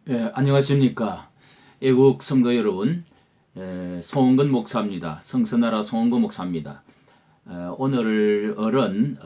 안녕하십니까. 애국 성도 여러분, 송원근 목사입니다. 성서나라 송원근 목사입니다. 오늘은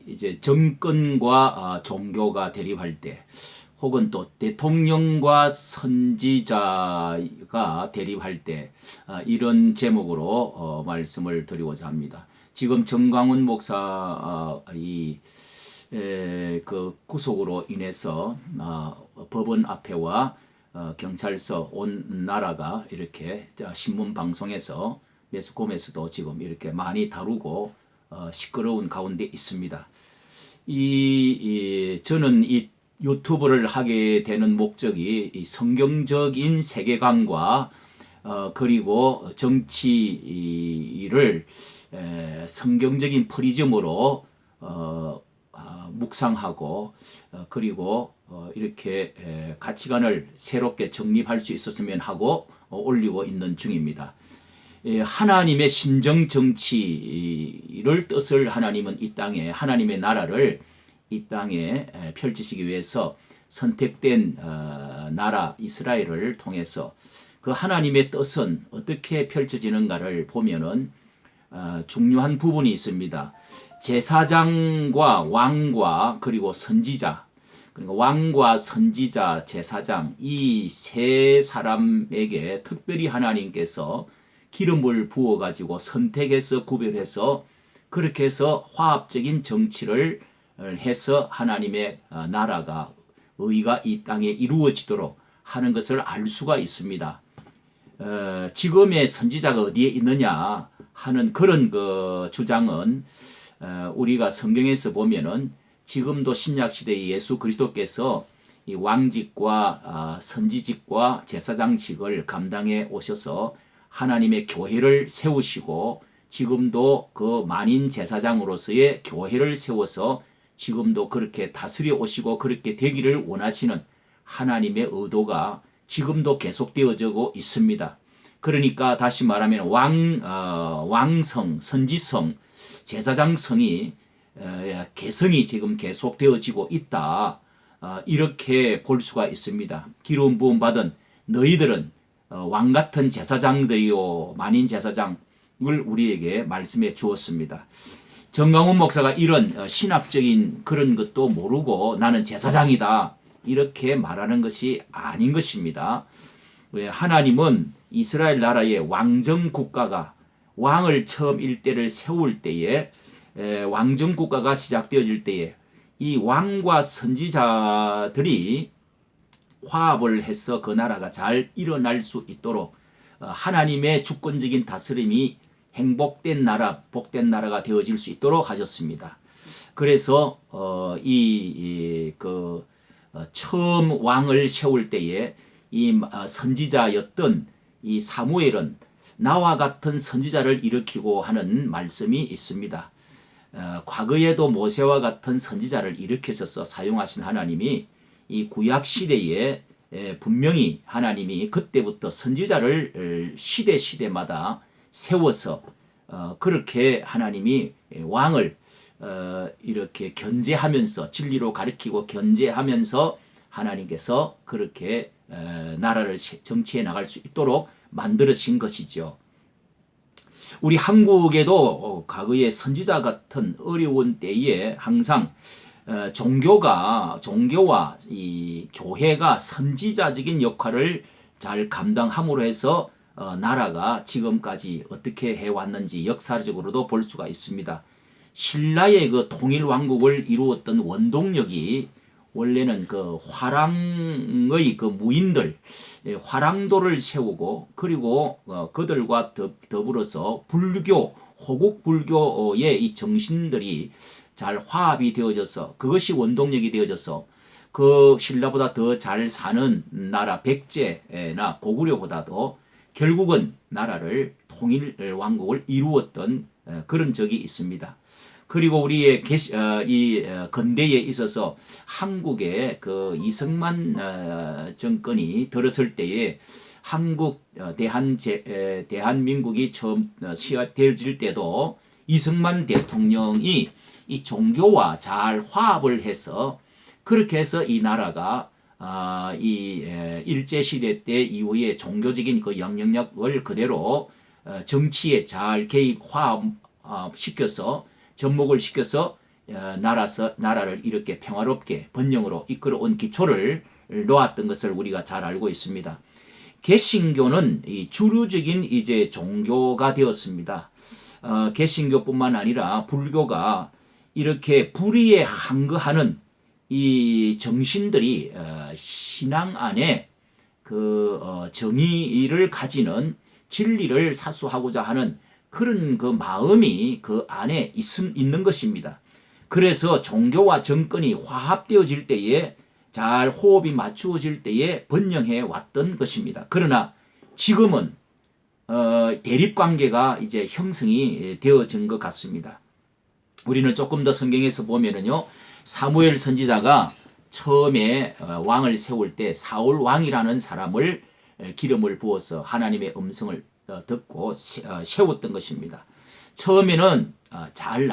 이제 정권과 종교가 대립할 때, 혹은 또 대통령과 선지자가 대립할 때, 이런 제목으로 말씀을 드리고자 합니다. 지금 정광훈 목사 그 구속으로 인해서 법원 앞에와 경찰서 온 나라가 이렇게 신문 방송에서 매스컴에서도 지금 이렇게 많이 다루고 시끄러운 가운데 있습니다. 저는 이 유튜브를 하게 되는 목적이 이 성경적인 세계관과 그리고 정치를 성경적인 프리즘으로 묵상하고 그리고 이렇게 가치관을 새롭게 정립할 수 있었으면 하고 올리고 있는 중입니다. 하나님의 신정 정치를 뜻을 하나님은 이 땅에 하나님의 나라를 이 땅에 펼치시기 위해서 선택된 나라 이스라엘을 통해서 그 하나님의 뜻은 어떻게 펼쳐지는가를 보면은 중요한 부분이 있습니다. 제사장과 왕과 그리고 선지자, 그리고 왕과 선지자, 제사장 이 세 사람에게 특별히 하나님께서 기름을 부어 가지고 선택해서 구별해서 그렇게 해서 화합적인 정치를 해서 하나님의 나라가 의가 이 땅에 이루어지도록 하는 것을 알 수가 있습니다. 지금의 선지자가 어디에 있느냐 하는 그런 그 주장은 우리가 성경에서 보면은 지금도 신약 시대의 예수 그리스도께서 이 왕직과 선지직과 제사장직을 감당해 오셔서 하나님의 교회를 세우시고 지금도 그 만인 제사장으로서의 교회를 세워서 지금도 그렇게 다스려 오시고 그렇게 되기를 원하시는 하나님의 의도가 지금도 계속되어지고 있습니다. 그러니까 다시 말하면 왕성, 선지성, 제사장성이 개성이 지금 계속되어지고 있다. 이렇게 볼 수가 있습니다. 기름 부음 받은 너희들은 왕 같은 제사장들이요 만인 제사장을 우리에게 말씀해 주었습니다. 정강훈 목사가 이런 신학적인 그런 것도 모르고 나는 제사장이다 이렇게 말하는 것이 아닌 것입니다. 왜 하나님은 이스라엘 나라의 왕정 국가가 왕을 처음 일대를 세울 때에 왕정 국가가 시작되어질 때에 이 왕과 선지자들이 화합을 해서 그 나라가 잘 일어날 수 있도록 하나님의 주권적인 다스림이 행복된 나라, 복된 나라가 되어질 수 있도록 하셨습니다. 그래서 처음 왕을 세울 때에 이 선지자였던 이 사무엘은 나와 같은 선지자를 일으키고 하는 말씀이 있습니다. 과거에도 모세와 같은 선지자를 일으키셔서 사용하신 하나님이 이 구약 시대에 분명히 하나님이 그때부터 선지자를 시대마다 세워서 그렇게 하나님이 왕을 이렇게 견제하면서 진리로 가리키고 견제하면서 하나님께서 그렇게 나라를 정치해 나갈 수 있도록 만들어진 것이죠. 우리 한국에도 과거의 선지자 같은 어려운 때에 항상 종교와 이 교회가 선지자적인 역할을 잘 감당함으로 해서 나라가 지금까지 어떻게 해왔는지 역사적으로도 볼 수가 있습니다. 신라의 그 통일 왕국을 이루었던 원동력이 원래는 그 화랑의 그 무인들, 화랑도를 세우고 그리고 그들과 더불어서 불교, 호국 불교의 이 정신들이 잘 화합이 되어져서 그것이 원동력이 되어져서 그 신라보다 더 잘 사는 나라 백제나 고구려보다도 결국은 나라를 통일 왕국을 이루었던 그런 적이 있습니다. 그리고 우리의 이 근대에 있어서 한국의 그 이승만 정권이 들었을 때에 한국 대한민국이 처음 시작될 때도 이승만 대통령이 이 종교와 잘 화합을 해서 그렇게 해서 이 나라가 일제 시대 때 이후에 종교적인 그 영향력을 그대로 정치에 잘 시켜서 접목을 시켜서 나라를 이렇게 평화롭게 번영으로 이끌어온 기초를 놓았던 것을 우리가 잘 알고 있습니다. 개신교는 이 주류적인 이제 종교가 되었습니다. 개신교뿐만 아니라 불교가 이렇게 불의에 항거하는 이 정신들이 신앙 안에 그 정의를 가지는 진리를 사수하고자 하는 그런 그 마음이 그 안에 있는 것입니다. 그래서 종교와 정권이 화합되어질 때에 잘 호흡이 맞추어질 때에 번영해 왔던 것입니다. 그러나 지금은 대립관계가 이제 형성이 되어진 것 같습니다. 우리는 조금 더 성경에서 보면은요, 사무엘 선지자가 처음에 왕을 세울 때 사울 왕이라는 사람을 기름을 부어서 하나님의 음성을 듣고 세웠던 것입니다. 처음에는 잘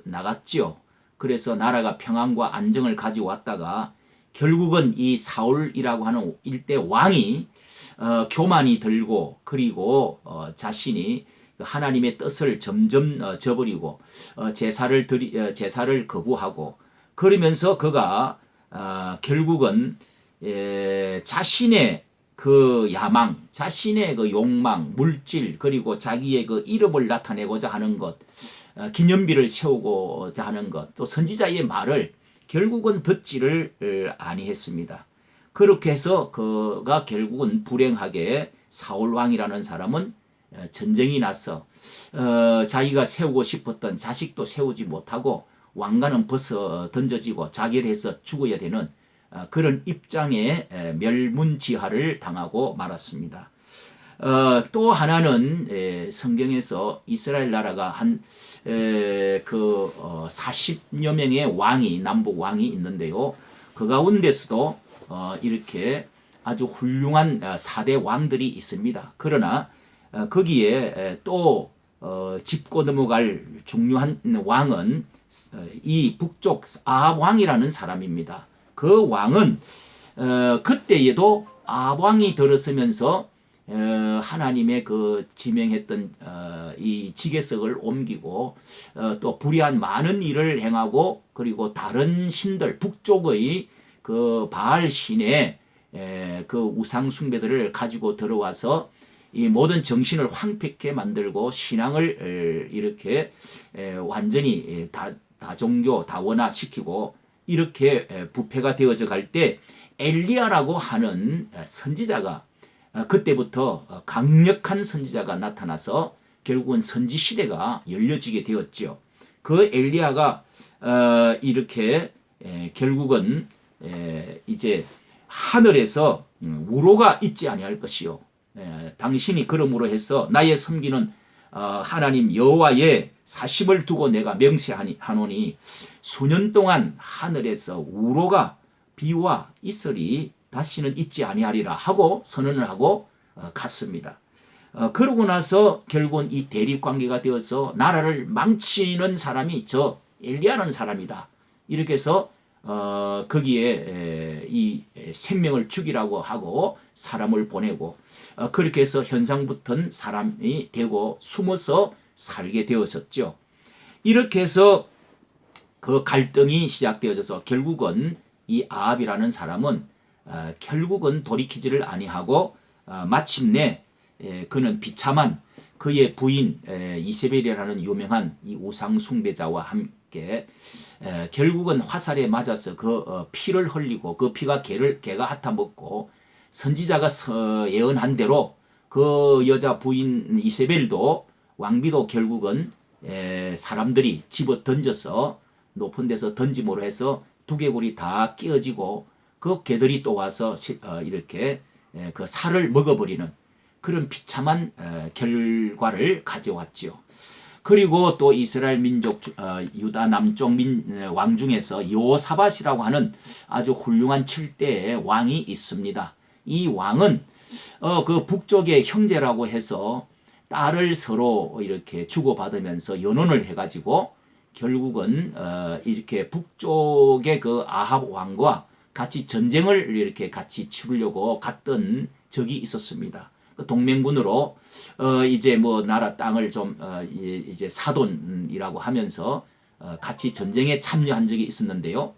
나갔지요. 그래서 나라가 평안과 안정을 가져왔다가 결국은 이 사울이라고 하는 일대 왕이 교만이 들고 그리고 자신이 하나님의 뜻을 점점 저버리고 제사를 거부하고 그러면서 그가 결국은 자신의 그 야망, 자신의 그 욕망, 물질 그리고 자기의 그 이름을 나타내고자 하는 것, 기념비를 세우고자 하는 것, 또 선지자의 말을 결국은 듣지를 아니했습니다. 그렇게 해서 그가 결국은 불행하게 사울 왕이라는 사람은 전쟁이 나서 자기가 세우고 싶었던 자식도 세우지 못하고 왕관은 벗어 던져지고 자결해서 죽어야 되는 그런 입장에 멸문지하를 당하고 말았습니다. 또 하나는 성경에서 이스라엘 나라가 한 40여 명의 왕이 남북 왕이 있는데요. 그 가운데서도 이렇게 아주 훌륭한 4대 왕들이 있습니다. 그러나 거기에 또 짚고 넘어갈 중요한 왕은 이 북쪽 아합 왕이라는 사람입니다. 그 왕은 그때에도 아합 왕이 들어서면서 하나님의 그 지명했던 이 지계석을 옮기고 또 불의한 많은 일을 행하고 그리고 다른 신들 북쪽의 그 바알 신의 그 우상 숭배들을 가지고 들어와서 이 모든 정신을 황폐케 만들고 신앙을 이렇게 완전히 다종교 다원화시키고 이렇게 부패가 되어져 갈 때 엘리야라고 하는 선지자가 그때부터 강력한 선지자가 나타나서 결국은 선지 시대가 열려지게 되었죠. 그 엘리야가 이렇게 결국은 이제 하늘에서 우로가 있지 아니할 것이요. 당신이 그러므로 해서 나의 섬기는 하나님 여호와의 사심을 두고 내가 명세하노니 수년 동안 하늘에서 우로가 비와 이슬이 다시는 있지 아니하리라 하고 선언을 하고 갔습니다. 그러고 나서 결국은 이 대립관계가 되어서 나라를 망치는 사람이 저 엘리야라는 사람이다. 이렇게 해서 거기에 이 생명을 죽이라고 하고 사람을 보내고 그렇게 해서 현상 붙은 사람이 되고 숨어서 살게 되었었죠. 이렇게 해서 그 갈등이 시작되어져서 결국은 이 아합이라는 사람은 결국은 돌이키지를 아니하고 마침내 그는 비참한 그의 부인 이세벨이라는 유명한 이 우상 숭배자와 함께 결국은 화살에 맞아서 그 피를 흘리고 그 피가 개가 핥아먹고 선지자가 예언한 대로 그 여자 부인 이세벨도 왕비도 결국은 사람들이 집어 던져서 높은 데서 던짐으로 해서 두개골이 다 끼어지고 그 개들이 또 와서 이렇게 그 살을 먹어버리는 그런 비참한 결과를 가져왔죠. 그리고 또 이스라엘 민족 유다 남쪽 왕 중에서 여호사밧이라고 하는 아주 훌륭한 7대의 왕이 있습니다. 이 왕은 그 북쪽의 형제라고 해서 딸을 서로 이렇게 주고받으면서 연혼을 해가지고 결국은 이렇게 북쪽의 그 아합 왕과 같이 전쟁을 이렇게 같이 치르려고 갔던 적이 있었습니다. 그 동맹군으로 이제 뭐 나라 땅을 좀 이제 사돈이라고 하면서 같이 전쟁에 참여한 적이 있었는데요.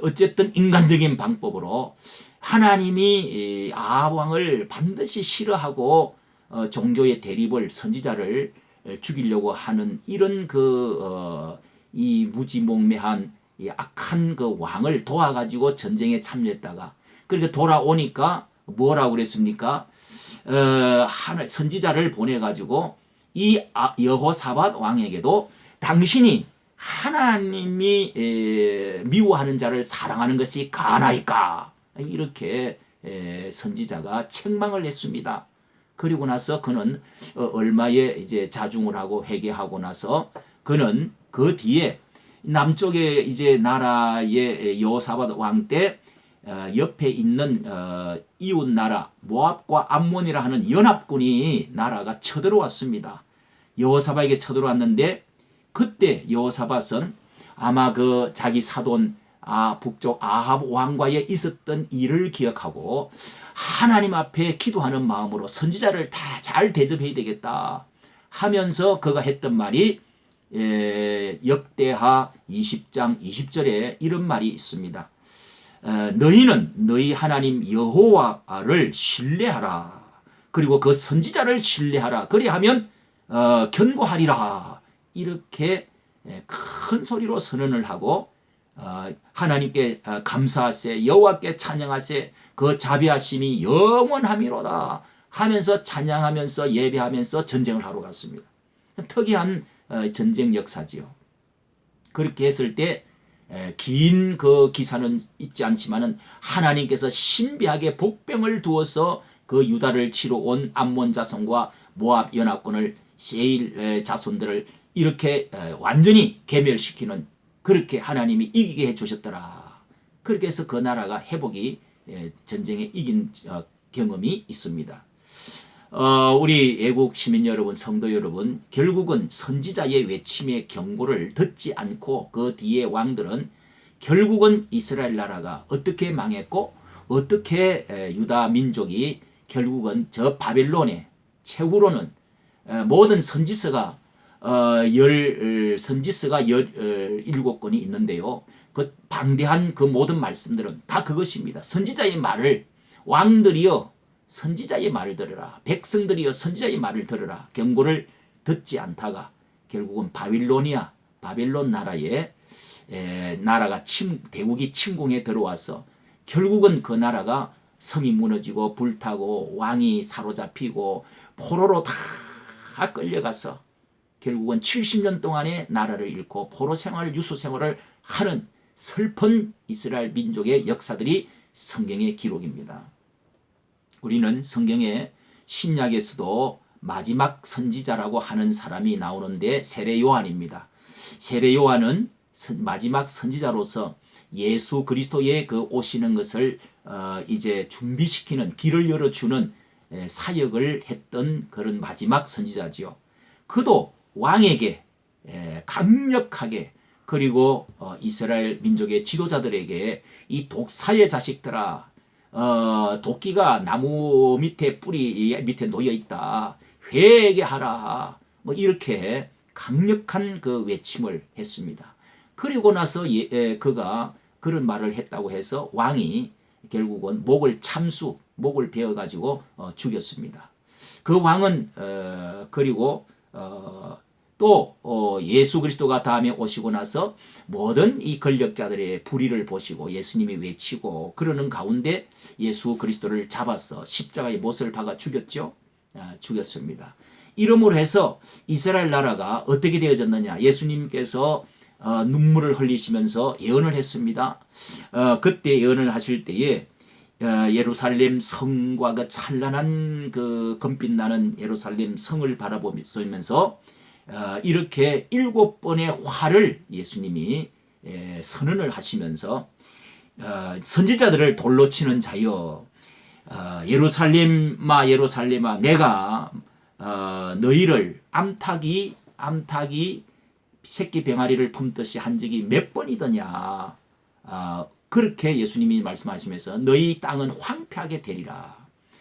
어쨌든 인간적인 방법으로 하나님이 아합 왕을 반드시 싫어하고 종교의 대립을 선지자를 죽이려고 하는 이런 이 무지몽매한 이 악한 그 왕을 도와가지고 전쟁에 참여했다가 그렇게 돌아오니까 뭐라고 그랬습니까? 하나 선지자를 보내가지고 이 여호사밧 왕에게도 당신이 하나님이 미워하는 자를 사랑하는 것이 가나이까? 이렇게 선지자가 책망을 했습니다. 그리고 나서 그는 얼마의 이제 자중을 하고 회개하고 나서 그는 그 뒤에 남쪽에 이제 나라의 여호사밧 왕 때 옆에 있는 이웃 나라 모압과 암몬이라 하는 연합군이 나라가 쳐들어왔습니다. 여호사밧에게 쳐들어왔는데 그때 여호사밧은 아마 그 자기 사돈 북쪽 아합 왕과의 있었던 일을 기억하고 하나님 앞에 기도하는 마음으로 선지자를 다 잘 대접해야 되겠다 하면서 그가 했던 말이 역대하 20장 20절에 이런 말이 있습니다. 너희는 너희 하나님 여호와를 신뢰하라. 그리고 그 선지자를 신뢰하라. 그리하면 견고하리라. 이렇게 큰 소리로 선언을 하고 하나님께 감사하세 여호와께 찬양하세 그 자비하심이 영원함이로다 하면서 찬양하면서 예배하면서 전쟁을 하러 갔습니다. 특이한 전쟁 역사지요. 그렇게 했을 때 긴 그 기사는 있지 않지만은 하나님께서 신비하게 복병을 두어서 그 유다를 치러 온 암몬 자손과 모압 연합군을 세일 자손들을 이렇게 완전히 괴멸시키는 그렇게 하나님이 이기게 해주셨더라. 그렇게 해서 그 나라가 회복이 전쟁에 이긴 경험이 있습니다. 우리 애국 시민 여러분, 성도 여러분, 결국은 선지자의 외침의 경고를 듣지 않고 그 뒤에 왕들은 결국은 이스라엘 나라가 어떻게 망했고 어떻게 유다 민족이 결국은 저 바벨론에 최후로는 모든 선지서가 선지서가 17권이 있는데요. 그 방대한 그 모든 말씀들은 다 그것입니다. 선지자의 말을 왕들이여 선지자의 말을 들으라. 백성들이여 선지자의 말을 들으라. 경고를 듣지 않다가 결국은 바벨론 나라에 나라가 대국이 침공해 들어와서 결국은 그 나라가 성이 무너지고 불타고 왕이 사로잡히고 포로로 다 끌려가서 결국은 70년 동안의 나라를 잃고 포로 생활, 유수 생활을 하는 슬픈 이스라엘 민족의 역사들이 성경의 기록입니다. 우리는 성경의 신약에서도 마지막 선지자라고 하는 사람이 나오는데 세례 요한입니다. 세례 요한은 마지막 선지자로서 예수 그리스도의 그 오시는 것을 이제 준비시키는 길을 열어주는 사역을 했던 그런 마지막 선지자지요. 그도 왕에게 강력하게 그리고 이스라엘 민족의 지도자들에게 이 독사의 자식들아 도끼가 나무 밑에 뿌리 밑에 놓여 있다. 회개하라. 뭐 이렇게 강력한 그 외침을 했습니다. 그리고 나서 그가 그런 말을 했다고 해서 왕이 결국은 목을 베어 가지고 죽였습니다. 그 왕은 그리고 또 예수 그리스도가 다음에 오시고 나서 모든 이 권력자들의 불의를 보시고 예수님이 외치고 그러는 가운데 예수 그리스도를 잡아서 십자가에 못을 박아 죽였죠. 죽였습니다. 이러므로 해서 이스라엘 나라가 어떻게 되어졌느냐. 예수님께서 눈물을 흘리시면서 예언을 했습니다. 그때 예언을 하실 때에 예루살렘 성과 그 찬란한 그 검빛 나는 예루살렘 성을 바라보면서 이렇게 7번의 화를 예수님이 선언을 하시면서 선지자들을 돌로 치는 자여 예루살렘아 예루살렘아 내가 너희를 암탉이 새끼 병아리를 품듯이 한 적이 몇 번이더냐 그렇게 예수님이 말씀하시면서 너희 땅은 황폐하게 되리라.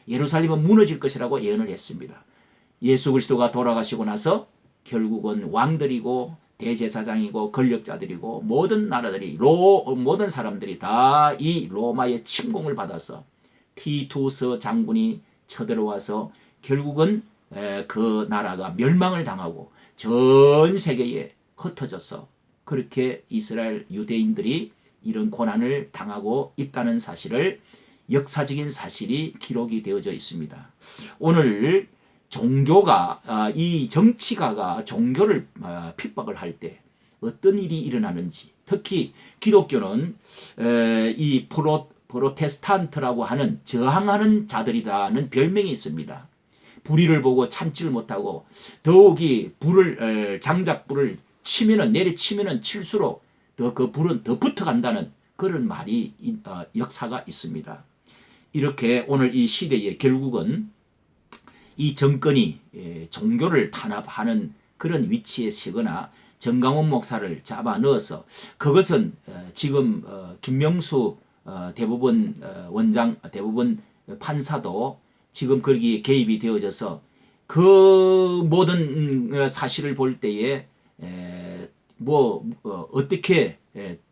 예루살렘은 무너질 것이라고 예언을 했습니다. 예수 그리스도가 돌아가시고 나서 결국은 왕들이고 대제사장이고 권력자들이고 모든 나라들이 모든 사람들이 다 이 로마의 침공을 받아서 티투스 장군이 쳐들어와서 결국은 그 나라가 멸망을 당하고 전 세계에 흩어져서 그렇게 이스라엘 유대인들이 이런 고난을 당하고 있다는 사실을 역사적인 사실이 기록이 되어져 있습니다. 오늘 종교가 이 정치가가 종교를 핍박을 할 때 어떤 일이 일어나는지, 특히 기독교는 이 프로테스탄트라고 하는 저항하는 자들이라는 별명이 있습니다. 불의를 보고 참지를 못하고 더욱이 장작불을 치면은 내리치면은 칠수록 더 그 불은 더 붙어간다는 그런 말이 역사가 있습니다. 이렇게 오늘 이 시대에 결국은 이 정권이 종교를 탄압하는 그런 위치에 서거나 정강원 목사를 잡아 넣어서 그것은 지금 김명수 대법원 원장 대법원 판사도 지금 거기에 개입이 되어져서 그 모든 사실을 볼 때에 어떻게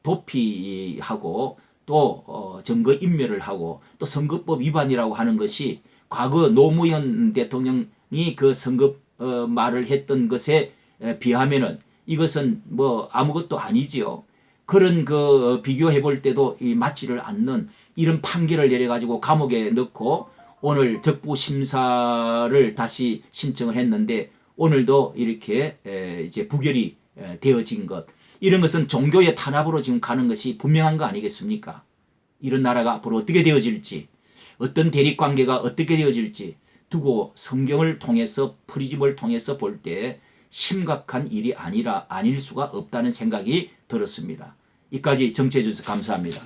도피하고 또 증거인멸을 하고 또 선거법 위반이라고 하는 것이 과거 노무현 대통령이 그 선거 말을 했던 것에 비하면은 이것은 아무것도 아니지요. 그런 비교해 볼 때도 맞지를 않는 이런 판결을 내려 가지고 감옥에 넣고 오늘 적부 심사를 다시 신청을 했는데 오늘도 이렇게 이제 부결이 되어진 것, 이런 것은 종교의 탄압으로 지금 가는 것이 분명한 거 아니겠습니까? 이런 나라가 앞으로 어떻게 되어질지, 어떤 대립관계가 어떻게 되어질지 두고 성경을 통해서 프리즘을 통해서 볼 때 심각한 일이 아닐 수가 없다는 생각이 들었습니다. 이까지 정치해 주셔서 감사합니다.